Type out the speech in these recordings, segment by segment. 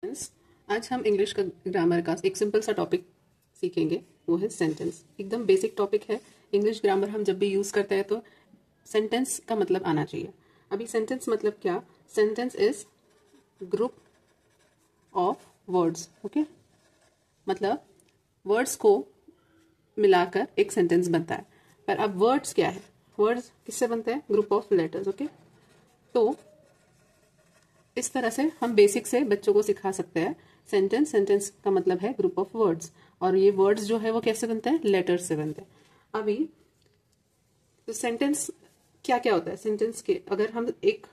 Sentence. आज हम English का ग्रामर का एक सिंपल सा टॉपिक सीखेंगे, वो है सेंटेंस। एकदम बेसिक टॉपिक है। इंग्लिश ग्रामर हम जब भी यूज करते हैं तो सेंटेंस का मतलब आना चाहिए। अभी सेंटेंस मतलब क्या? Sentence is group of words. Okay, मतलब वर्ड्स को मिलाकर एक सेंटेंस बनता है। पर अब वर्ड्स क्या है? वर्ड्स किससे बनते हैं? Group of letters. ओके, तो इस तरह से हम बेसिक से बच्चों को सिखा सकते हैं। सेंटेंस का मतलब है ग्रुप ऑफ वर्ड्स, और ये वर्ड्स जो है वो कैसे बनते हैं? लेटर्स से बनते हैं। अभी तो सेंटेंस क्या क्या होता है? सेंटेंस के अगर हम एक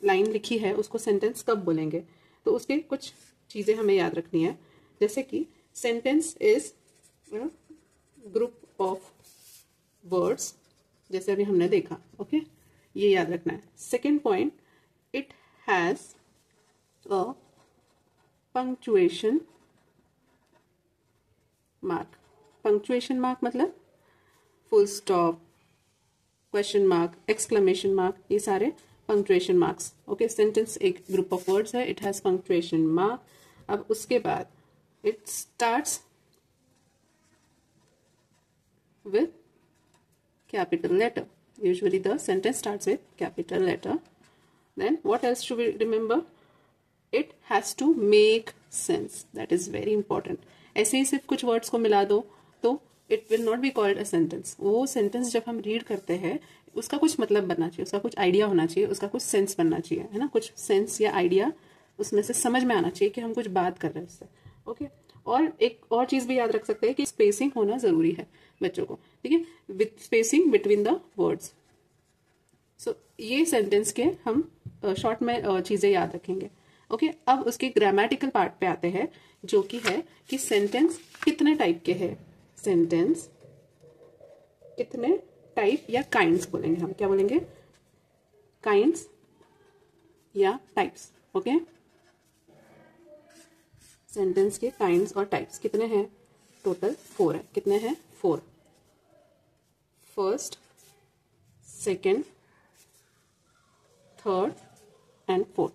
लाइन लिखी है उसको सेंटेंस कब बोलेंगे, तो उसकी कुछ चीजें हमें याद रखनी है। जैसे कि sentence is group of words, जैसे अभी हमने देखा। ओके, ये याद रखना है। Second point, it has a punctuation mark। punctuation mark मतलब full stop, question mark, exclamation mark, ये सारे punctuation marks। ओके, सेंटेंस एक ग्रुप ऑफ वर्ड्स है, it has punctuation mark। अब उसके बाद it starts with capital letter। usually the sentence starts with capital letter। then what else should we remember? It has to make sense. That is very important. ऐसे ही सिर्फ कुछ words को मिला दो तो it will not be called a sentence. वो sentence जब हम रीड करते हैं उसका कुछ मतलब बनना चाहिए, उसका कुछ आइडिया होना चाहिए, उसका कुछ सेंस बनना चाहिए, है ना? कुछ सेंस या आइडिया उसमें से समझ में आना चाहिए कि हम कुछ बात कर रहे हैं उससे। ओके, और एक और चीज भी याद रख सकते हैं कि स्पेसिंग होना जरूरी है बच्चों को, ठीक है? With spacing between the words. So ये सेंटेंस के हम शॉर्ट में चीजें याद रखेंगे। ओके, अब उसके ग्रामेटिकल पार्ट पे आते हैं, जो कि है कि सेंटेंस कितने टाइप के हैं। सेंटेंस कितने टाइप या काइंड्स बोलेंगे हम, क्या बोलेंगे? काइंड्स या टाइप्स। ओके, सेंटेंस के काइंड्स और टाइप्स कितने हैं? टोटल 4 है। कितने हैं? 4। First, second, third and fourth.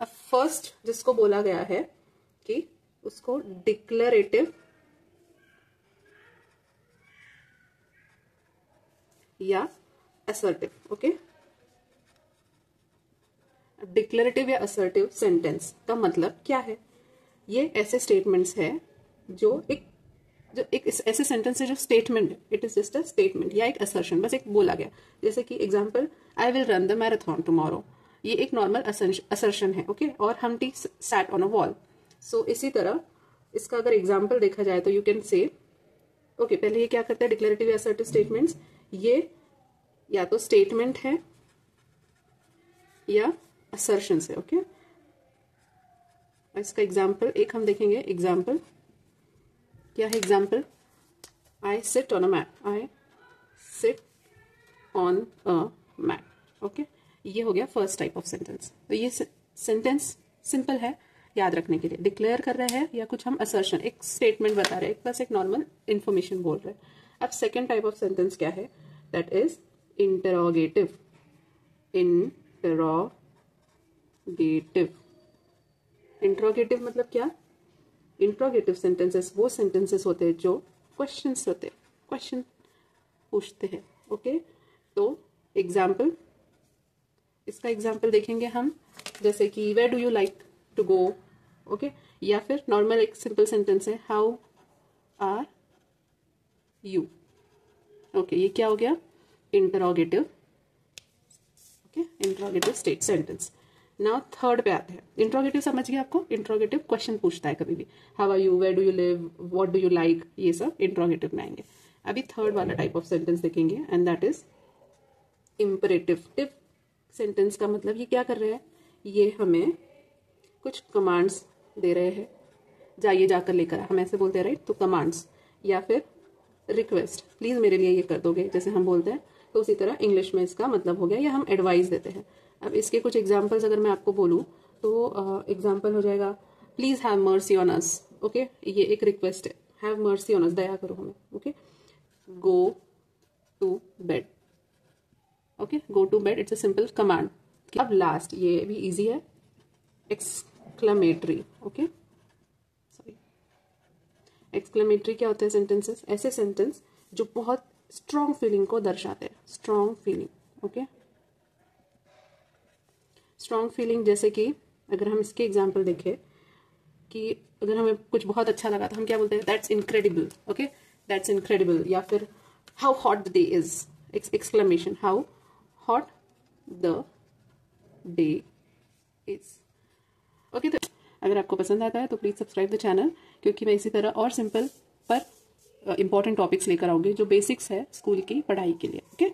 अब फर्स्ट जिसको बोला गया है कि उसको डिक्लेरेटिव या असर्टिव। ओके, डिक्लेरेटिव या असर्टिव सेंटेंस का मतलब क्या है? ये ऐसे स्टेटमेंट्स है जो एक ऐसे सेंटेंस है जो स्टेटमेंट है। It is just a statement या एक असर्शन, बस एक बोला गया। जैसे कि example, I will run the marathon tomorrow. ये एक नॉर्मल असर्शन है। ओके, और Humpty sat on a wall. So इसी तरह इसका अगर एग्जाम्पल देखा जाए तो यू कैन से, ओके, पहले ये क्या करते हैं? डिक्लेरेटिव या असर्टिव स्टेटमेंट्स, ये या तो स्टेटमेंट है या असर्शन है। ओके, इसका एग्जाम्पल एक हम देखेंगे। एग्जाम्पल क्या है? Example, I sit on a mat. I sit on a mat. Okay, ये हो गया फर्स्ट टाइप ऑफ सेंटेंस। तो ये सेंटेंस सिंपल है याद रखने के लिए। डिक्लेयर कर रहे हैं या कुछ हम असर्शन, एक स्टेटमेंट बता रहे हैं, बस एक नॉर्मल इंफॉर्मेशन बोल रहे हैं। अब सेकेंड टाइप ऑफ सेंटेंस क्या है? That is interrogative. इंट्रोगेटिव मतलब क्या? इंट्रोगेटिव सेंटेंसेस वो सेंटेंसेस होते हैं जो क्वेश्चंस होते हैं, क्वेश्चन पूछते हैं। ओके, तो एग्जाम्पल, इसका एग्जाम्पल देखेंगे हम, जैसे कि where do you like to go. Okay, या फिर नॉर्मल एक सिंपल सेंटेंस है, हाउ आर यू। ओके, ये क्या हो गया? Interrogative. Okay, interrogative state sentence. Now third पे आते हैं। इंट्रोगेटिव समझ गया आपको? इंट्रोगेटिव क्वेश्चन पूछता है कभी भी, how are you, where do you live, what do you like, ये सब इंट्रोगेटिव में आएंगे। अभी थर्ड वाला टाइप ऑफ सेंटेंस देखेंगे, and that is imperative. Sentence का मतलब ये क्या कर रहे हैं? ये हमें कुछ कमांड्स दे रहे हैं, जाइए जाकर लेकर, हम ऐसे बोलते हैं राइट? तो कमांड्स या फिर रिक्वेस्ट, प्लीज मेरे लिए ये कर दोगे, जैसे हम बोलते हैं। तो उसी तरह इंग्लिश में इसका मतलब हो गया, या हम एडवाइस देते हैं। अब इसके कुछ एग्जाम्पल्स अगर मैं आपको बोलूँ तो एग्जाम्पल हो जाएगा, please have mercy on us. Okay, ये एक रिक्वेस्ट है, हैव मर्सी ऑन अस, दया करो हमें। Okay, go to bed. Okay, go to bed, it's a simple command. अब लास्ट, ये भी इजी है, एक्सक्लेमेटरी, ओके सॉरी, एक्सक्लेमेटरी क्या होते हैं सेंटेंसेस? ऐसे सेंटेंस जो बहुत स्ट्रॉन्ग फीलिंग को दर्शाते हैं, strong feeling, okay. Strong feeling जैसे कि अगर हम इसके एग्जाम्पल देखें कि अगर हमें कुछ बहुत अच्छा लगा तो हम क्या बोलते हैं? That's incredible, okay, that's incredible. या फिर how hot the day is, exclamation, how hot the day is, okay. तो अगर आपको पसंद आता है तो प्लीज़ सब्सक्राइब द चैनल, क्योंकि मैं इसी तरह और सिंपल पर इंपॉर्टेंट टॉपिक्स लेकर आऊँगी जो बेसिक्स है स्कूल की पढ़ाई के लिए, ओके।